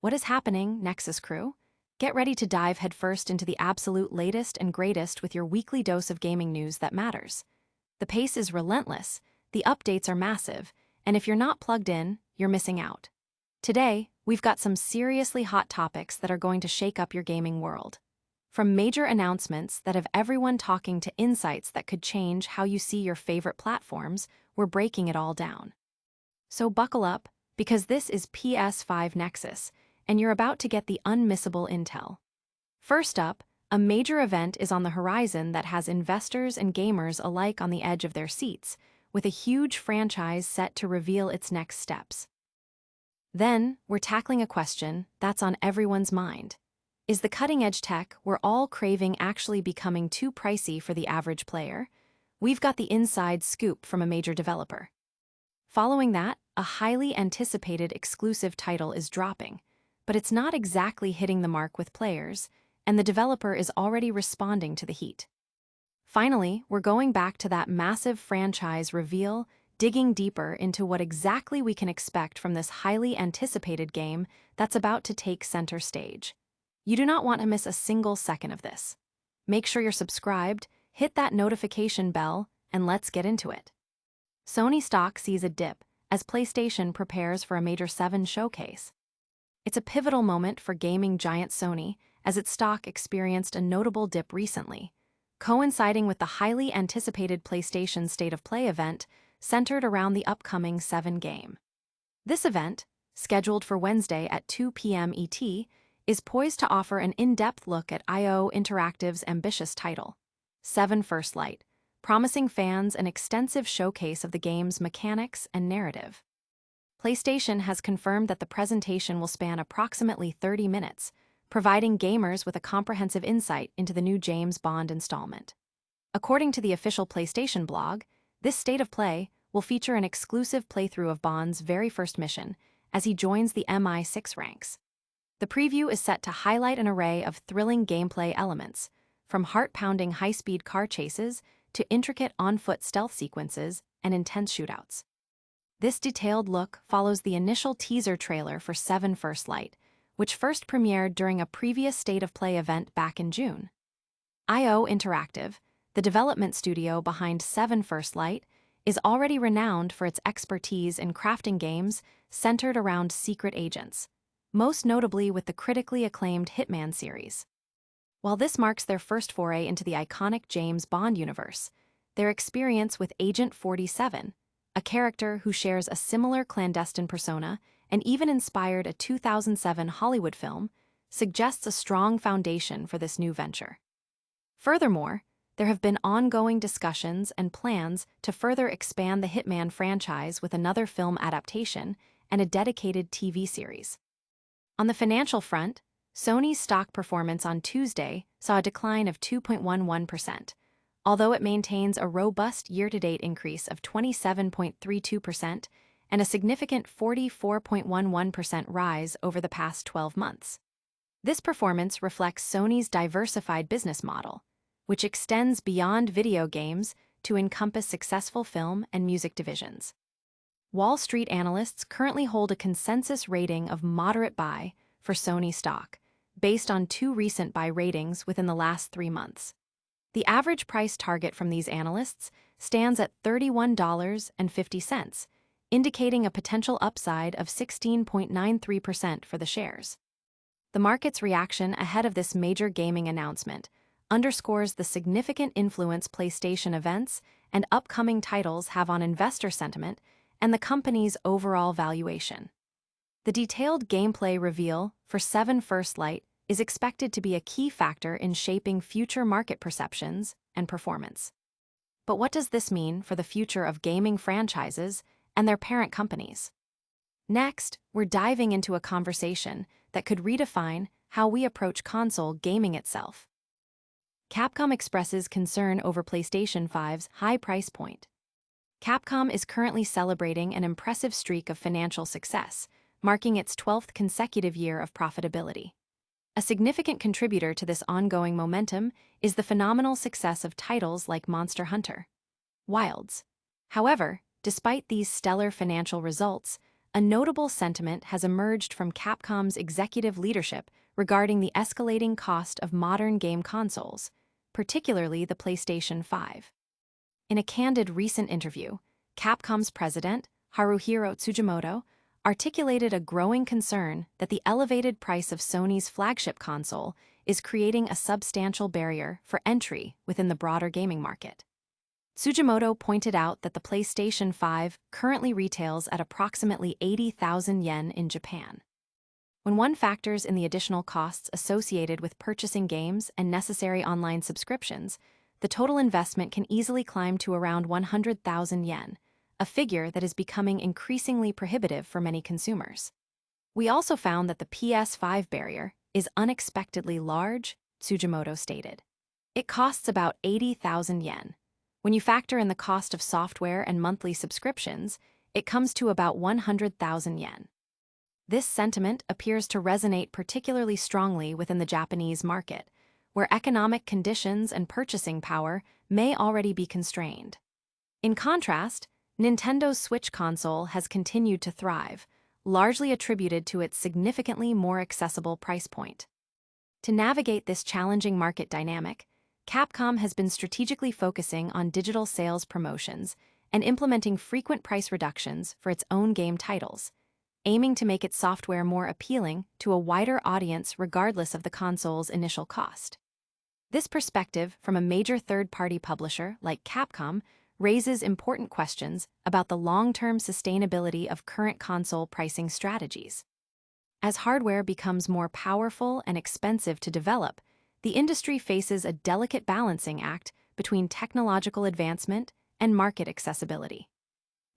What is happening, Nexus crew? Get ready to dive headfirst into the absolute latest and greatest with your weekly dose of gaming news that matters. The pace is relentless, the updates are massive, and if you're not plugged in, you're missing out. Today, we've got some seriously hot topics that are going to shake up your gaming world. From major announcements that have everyone talking to insights that could change how you see your favorite platforms, we're breaking it all down. So buckle up, because this is PS5 Nexus, and you're about to get the unmissable intel. First up, a major event is on the horizon that has investors and gamers alike on the edge of their seats, with a huge franchise set to reveal its next steps. Then, we're tackling a question that's on everyone's mind. Is the cutting-edge tech we're all craving actually becoming too pricey for the average player? We've got the inside scoop from a major developer. Following that, a highly anticipated exclusive title is dropping, but it's not exactly hitting the mark with players, and the developer is already responding to the heat. Finally, we're going back to that massive franchise reveal, digging deeper into what exactly we can expect from this highly anticipated game that's about to take center stage. You do not want to miss a single second of this. Make sure you're subscribed, hit that notification bell, and let's get into it. Sony stock sees a dip as PlayStation prepares for a major 7 showcase. It's a pivotal moment for gaming giant Sony, as its stock experienced a notable dip recently, coinciding with the highly anticipated PlayStation State of Play event centered around the upcoming 7 game. This event, scheduled for Wednesday at 2 p.m. ET, is poised to offer an in-depth look at IO Interactive's ambitious title, 7 First Light, promising fans an extensive showcase of the game's mechanics and narrative. PlayStation has confirmed that the presentation will span approximately 30 minutes, providing gamers with a comprehensive insight into the new James Bond installment. According to the official PlayStation blog, this State of Play will feature an exclusive playthrough of Bond's very first mission as he joins the MI6 ranks. The preview is set to highlight an array of thrilling gameplay elements, from heart-pounding high-speed car chases to intricate on-foot stealth sequences and intense shootouts. This detailed look follows the initial teaser trailer for 7 First Light, which first premiered during a previous State of Play event back in June. IO Interactive, the development studio behind 7 First Light, is already renowned for its expertise in crafting games centered around secret agents, most notably with the critically acclaimed Hitman series. While this marks their first foray into the iconic James Bond universe, their experience with Agent 47, a character who shares a similar clandestine persona and even inspired a 2007 Hollywood film, suggests a strong foundation for this new venture. Furthermore, there have been ongoing discussions and plans to further expand the Hitman franchise with another film adaptation and a dedicated TV series. On the financial front, Sony's stock performance on Tuesday saw a decline of 2.11%, although it maintains a robust year-to-date increase of 27.32% and a significant 44.11% rise over the past 12 months. This performance reflects Sony's diversified business model, which extends beyond video games to encompass successful film and music divisions. Wall Street analysts currently hold a consensus rating of moderate buy for Sony stock, based on 2 recent buy ratings within the last 3 months. The average price target from these analysts stands at $31.50, indicating a potential upside of 16.93% for the shares. The market's reaction ahead of this major gaming announcement underscores the significant influence PlayStation events and upcoming titles have on investor sentiment and the company's overall valuation. The detailed gameplay reveal for 7 First Light is expected to be a key factor in shaping future market perceptions and performance. But what does this mean for the future of gaming franchises and their parent companies? Next, we're diving into a conversation that could redefine how we approach console gaming itself. Capcom expresses concern over PlayStation 5's high price point. Capcom is currently celebrating an impressive streak of financial success, marking its 12th consecutive year of profitability. A significant contributor to this ongoing momentum is the phenomenal success of titles like Monster Hunter Wilds. However, despite these stellar financial results, a notable sentiment has emerged from Capcom's executive leadership regarding the escalating cost of modern game consoles, particularly the PlayStation 5. In a candid recent interview, Capcom's president, Haruhiro Tsujimoto, articulated a growing concern that the elevated price of Sony's flagship console is creating a substantial barrier for entry within the broader gaming market. Tsujimoto pointed out that the PlayStation 5 currently retails at approximately 80,000 yen in Japan. When one factors in the additional costs associated with purchasing games and necessary online subscriptions, the total investment can easily climb to around 100,000 yen, a figure that is becoming increasingly prohibitive for many consumers. We also found that the PS5 barrier is unexpectedly large, Tsujimoto stated. It costs about 80,000 yen. When you factor in the cost of software and monthly subscriptions, it comes to about 100,000 yen. This sentiment appears to resonate particularly strongly within the Japanese market, where economic conditions and purchasing power may already be constrained. In contrast, Nintendo's Switch console has continued to thrive, largely attributed to its significantly more accessible price point. To navigate this challenging market dynamic, Capcom has been strategically focusing on digital sales promotions and implementing frequent price reductions for its own game titles, aiming to make its software more appealing to a wider audience regardless of the console's initial cost. This perspective from a major third-party publisher like Capcom raises important questions about the long-term sustainability of current console pricing strategies. As hardware becomes more powerful and expensive to develop, the industry faces a delicate balancing act between technological advancement and market accessibility.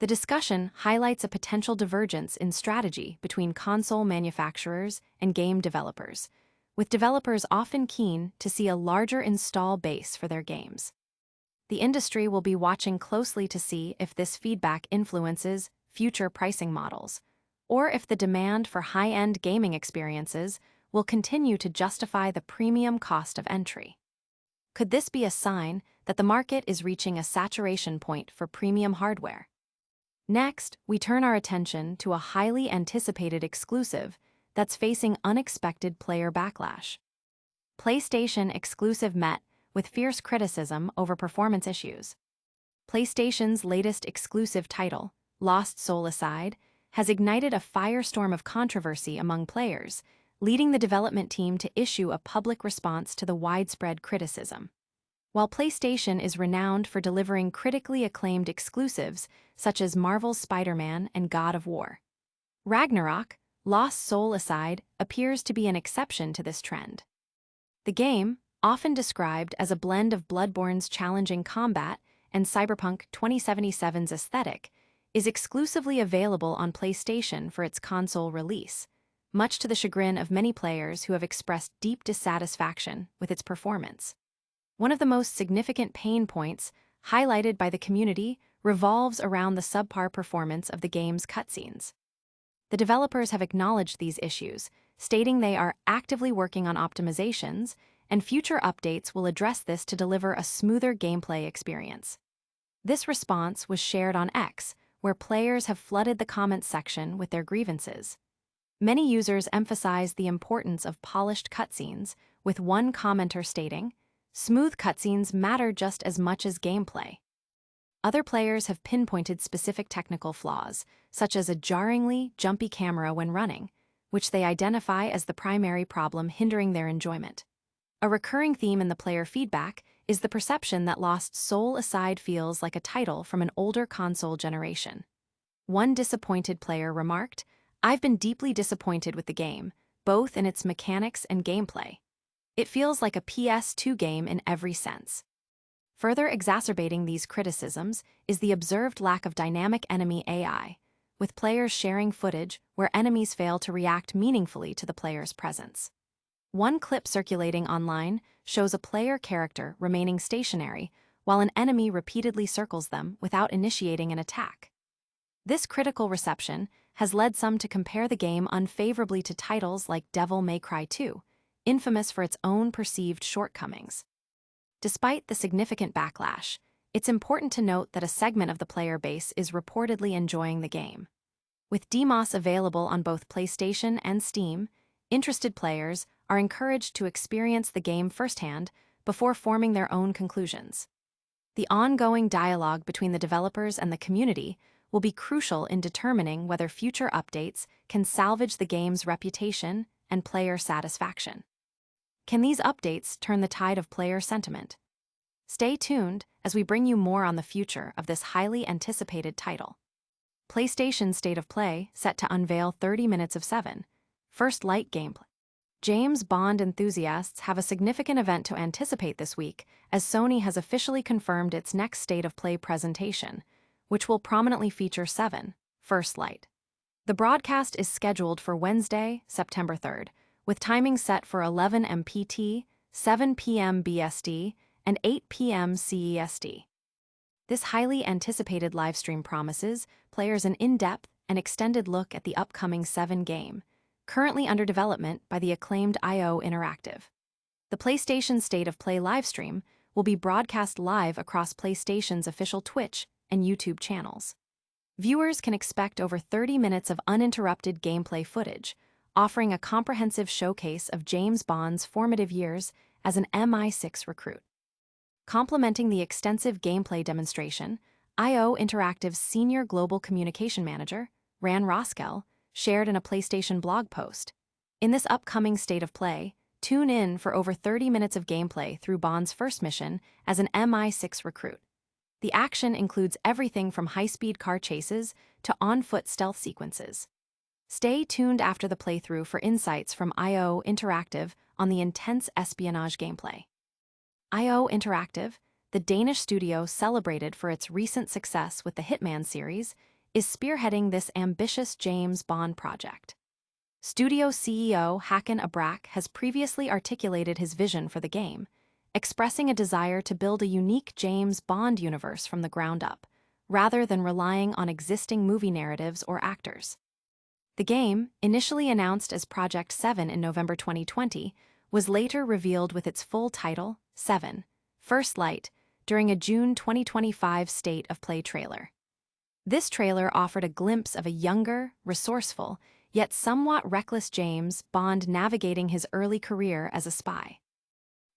The discussion highlights a potential divergence in strategy between console manufacturers and game developers, with developers often keen to see a larger install base for their games. The industry will be watching closely to see if this feedback influences future pricing models, or if the demand for high-end gaming experiences will continue to justify the premium cost of entry. Could this be a sign that the market is reaching a saturation point for premium hardware? Next, we turn our attention to a highly anticipated exclusive that's facing unexpected player backlash. PlayStation exclusive met with fierce criticism over performance issues. PlayStation's latest exclusive title, Lost Soul Aside, has ignited a firestorm of controversy among players, leading the development team to issue a public response to the widespread criticism. While PlayStation is renowned for delivering critically acclaimed exclusives such as Marvel's Spider-Man and God of War, Ragnarok, Lost Soul Aside, appears to be an exception to this trend. The game, often described as a blend of Bloodborne's challenging combat and Cyberpunk 2077's aesthetic, is exclusively available on PlayStation for its console release, much to the chagrin of many players who have expressed deep dissatisfaction with its performance. One of the most significant pain points highlighted by the community revolves around the subpar performance of the game's cutscenes. The developers have acknowledged these issues, stating they are actively working on optimizations, and future updates will address this to deliver a smoother gameplay experience. This response was shared on X, where players have flooded the comments section with their grievances. Many users emphasize the importance of polished cutscenes, with one commenter stating, "Smooth cutscenes matter just as much as gameplay." Other players have pinpointed specific technical flaws, such as a jarringly jumpy camera when running, which they identify as the primary problem hindering their enjoyment. A recurring theme in the player feedback is the perception that Lost Soul Aside feels like a title from an older console generation. One disappointed player remarked, "I've been deeply disappointed with the game, both in its mechanics and gameplay. It feels like a PS2 game in every sense." Further exacerbating these criticisms is the observed lack of dynamic enemy AI, with players sharing footage where enemies fail to react meaningfully to the player's presence. One clip circulating online shows a player character remaining stationary while an enemy repeatedly circles them without initiating an attack. This critical reception has led some to compare the game unfavorably to titles like Devil May Cry 2, infamous for its own perceived shortcomings. Despite the significant backlash, it's important to note that a segment of the player base is reportedly enjoying the game. With DMOS available on both PlayStation and Steam, interested players are encouraged to experience the game firsthand before forming their own conclusions. The ongoing dialogue between the developers and the community will be crucial in determining whether future updates can salvage the game's reputation and player satisfaction. Can these updates turn the tide of player sentiment? Stay tuned as we bring you more on the future of this highly anticipated title. PlayStation State of Play set to unveil 30 minutes of 7 First Light gameplay. James Bond enthusiasts have a significant event to anticipate this week, as Sony has officially confirmed its next State of Play presentation, which will prominently feature 7 First Light. The broadcast is scheduled for Wednesday, September 3rd, with timing set for 11 MPT, 7 p.m. BST, and 8 p.m. CEST. This highly anticipated livestream promises players an in-depth and extended look at the upcoming 7 game, currently under development by the acclaimed IO Interactive. The PlayStation State of Play livestream will be broadcast live across PlayStation's official Twitch and YouTube channels. Viewers can expect over 30 minutes of uninterrupted gameplay footage, offering a comprehensive showcase of James Bond's formative years as an MI6 recruit. Complementing the extensive gameplay demonstration, IO Interactive's Senior Global Communication Manager, Ran Roskel, shared in a PlayStation blog post. In this upcoming State of Play, tune in for over 30 minutes of gameplay through Bond's first mission as an MI6 recruit. The action includes everything from high-speed car chases to on-foot stealth sequences. Stay tuned after the playthrough for insights from IO Interactive on the intense espionage gameplay. IO Interactive, the Danish studio celebrated for its recent success with the Hitman series, is spearheading this ambitious James Bond project. Studio CEO Håkan Abrak has previously articulated his vision for the game, expressing a desire to build a unique James Bond universe from the ground up, rather than relying on existing movie narratives or actors. The game, initially announced as Project 7 in November 2020, was later revealed with its full title, 7 First Light, during a June 2025 State of Play trailer. This trailer offered a glimpse of a younger, resourceful, yet somewhat reckless James Bond navigating his early career as a spy.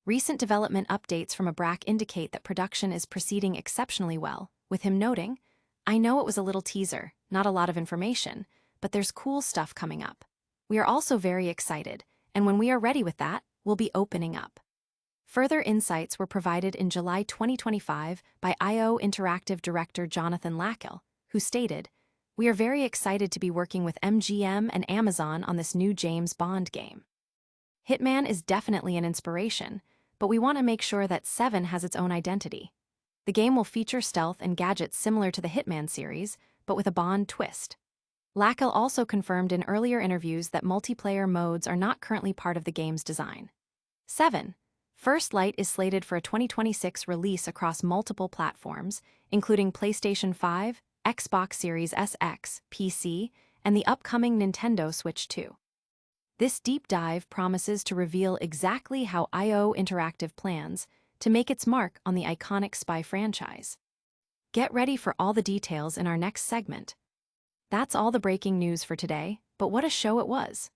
Recent development updates from Abrak indicate that production is proceeding exceptionally well, with him noting, "I know it was a little teaser, not a lot of information, but there's cool stuff coming up. We are also very excited, and when we are ready with that, we'll be opening up." Further insights were provided in July 2025 by IO Interactive director Jonathan Lackel, who stated, "We are very excited to be working with MGM and Amazon on this new James Bond game. Hitman is definitely an inspiration, but we want to make sure that 7 has its own identity. The game will feature stealth and gadgets similar to the Hitman series, but with a Bond twist." Lackel also confirmed in earlier interviews that multiplayer modes are not currently part of the game's design. 7 First Light is slated for a 2026 release across multiple platforms, including PlayStation 5, Xbox Series SX, PC, and the upcoming Nintendo Switch 2. This deep dive promises to reveal exactly how IO Interactive plans to make its mark on the iconic spy franchise. Get ready for all the details in our next segment. That's all the breaking news for today, but what a show it was.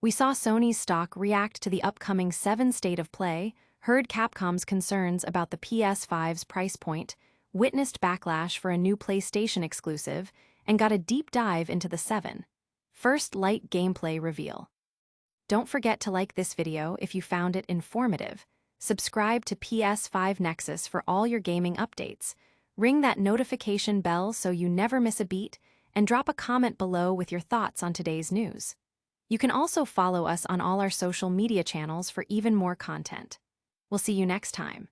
We saw Sony's stock react to the upcoming 7 State of Play, heard Capcom's concerns about the PS5's price point, witnessed Backlash for a new PlayStation exclusive, and got a deep dive into the 7 First Light gameplay reveal. Don't forget to like this video if you found it informative, subscribe to PS5 Nexus for all your gaming updates, ring that notification bell so you never miss a beat, and drop a comment below with your thoughts on today's news. You can also follow us on all our social media channels for even more content. We'll see you next time.